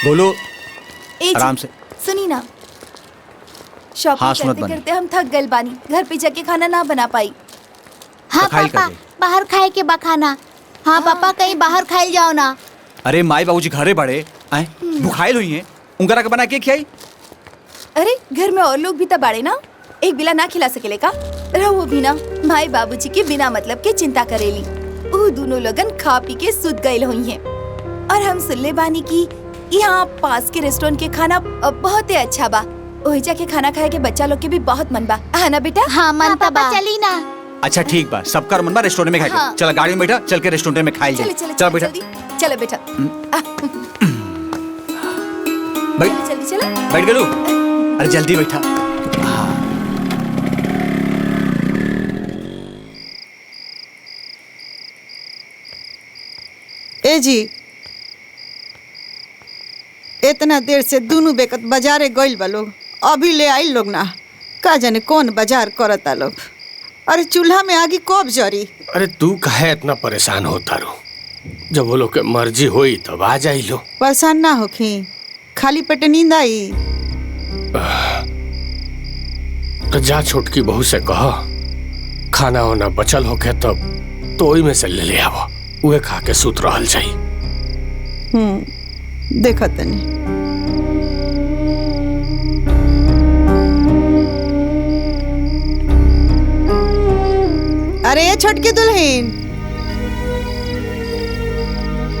बोलो ए आराम जी, से। सुनी ना, शॉपिंग हाँ, सुनत करते बानी। करते हम थक गइल बानी, घर पे जाके खाना ना बना पाई। हाँ खाइल पापा, कर दे। बाहर खाए के बखाना। हाँ पापा, कहीं बाहर खाइल जाओ ना। अरे माई बाबूजी घरे बड़े आए भुखाइल हुई हैं, उनकरा के बना के खियाई। अरे घर में और लोग भी तो बाड़े ना, एक बिला ना खिला सकेले का? रहो भी ना, माई बाबूजी के बिना मतलब के चिंता करेली। वो दोनों लोगन खा पी के सुत गइल हुई हैं। और हम सुनले बानी कि यहाँ पास के रेस्टोरेंट के खाना बहुत ही अच्छा बा। ओही जाके खाना खाए के बच्चा लोग के भी बहुत मन बा, है ना बेटा? हाँ मन पापा, चली ना। अच्छा ठीक बा, सबका मन बा रेस्टोरेंट में खाए हाँ। चल गाड़ी में बैठा, चल के रेस्टोरेंट में खाइल चले जाए। चले चल बेटा, जल्दी, चलो बेटा, बैठ जल्दी चलो। बैठ गेलू। अरे जल्दी बैठा। ए जी, इतना देर से दोनों बेकत बाजारे गइल बा लोग, अभी ले आइल लोग ना। का जाने कौन बाजार करता लोग। अरे चूल्हा में आगी कब जरी? अरे तू काहे इतना परेशान होता रो? जब वो लोग के मर्जी होई तब आ जाई लो। परेशान ना होखी, खाली पेटे नींद आई। तो जा छोटकी बहू से कह, खाना वाना बचल होके तब तो ओई में से ले आवो, उहे खा के सुत रहल जाई। देखा तनी। अरे छोटकी दुल्हन,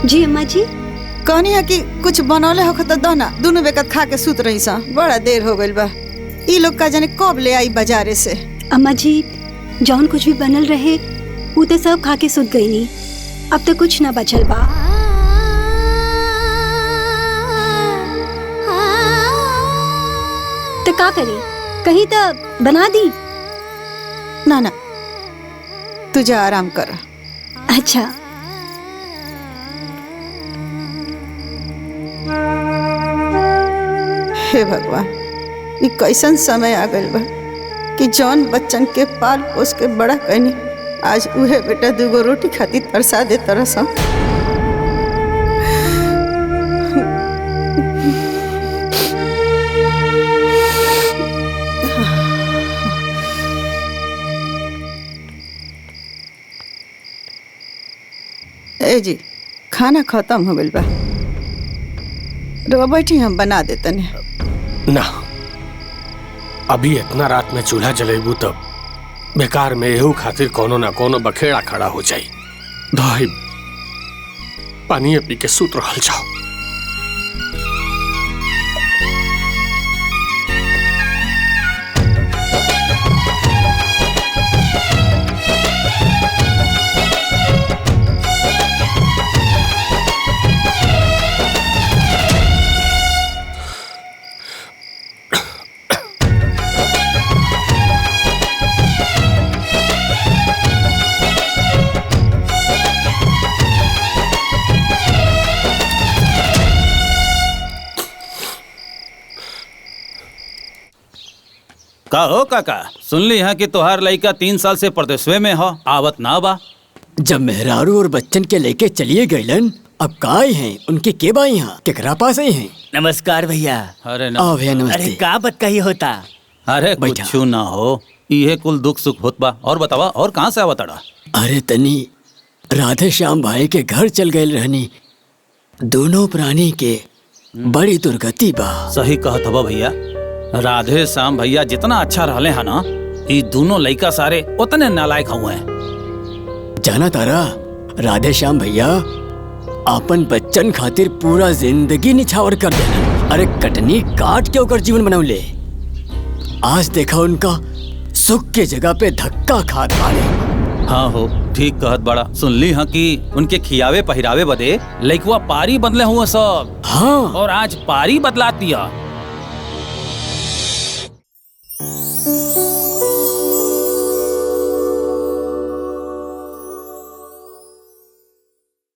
जी अम्मा जी। कहनी है कि कुछ बनौले हो तो दो ना, दोनों बेकत खा के सुत रही सा। बड़ा देर हो गइल बा। ई लोग का जाने कब ले आई बाजारे से। अम्मा जी, जौन कुछ भी बनल रहे वो तो सब खा के सुत गई नी। अब तो कुछ ना बचल बा। तो का करी, कहीं तो बना दी। ना ना, तू जा आराम कर। अच्छा। हे भगवान, ये कैसन समय आ गइल बा कि जौन बच्चन के पाल पोस के बड़ा कैनी, आज उहे बेटा दूगो रोटी खातिर तरसा दे तरस। ए जी, खाना खत्म हो गइल बा, रो बैठी हम बना देतनी। ना, अभी इतना रात में चूल्हा जलेबू तब बेकार में एहू खातिर कोनो ना कोनो बखेड़ा खड़ा हो जाई। दही पानी पी के सुत रहल जाओ। का हो काका, सुन ली है कि तोहार लड़का 3 साल से परदेशवे में हो, आवत ना बा। जब मेहरारू और बच्चन के लेके चलिए गइलन, अब का आई हैं उनके के बाई यहाँ केकरा पास आई हैं। नमस्कार भैया। अरे आओ भैया, नमस्ते। अरे का बात कही होता? अरे कुछू ना हो, ये कुल दुख सुख होत बा। और बतावा, और कहाँ से आवत अड़ा? अरे तनी राधे श्याम भाई के घर चल गए रहनी, दोनों प्राणी के बड़ी दुर्गति बा। सही कहत हवा भैया, राधे श्याम भैया जितना अच्छा रहले है ना, ये दोनों लड़का सारे उतने नालायक हुए हैं। जाना तारा, राधे श्याम भैया अपन बच्चन खातिर पूरा जिंदगी निछावर कर देना। अरे कटनी काट के ओकर जीवन बनौले। आज देखा उनका सुख के जगह पे धक्का खात बाड़े। हाँ हो, ठीक कहत बड़ा। सुन ली हाँ कि उनके खियावे पहिरावे बदे लइकवा पारी बदले हुए सब। हाँ, और आज पारी बदलाती है।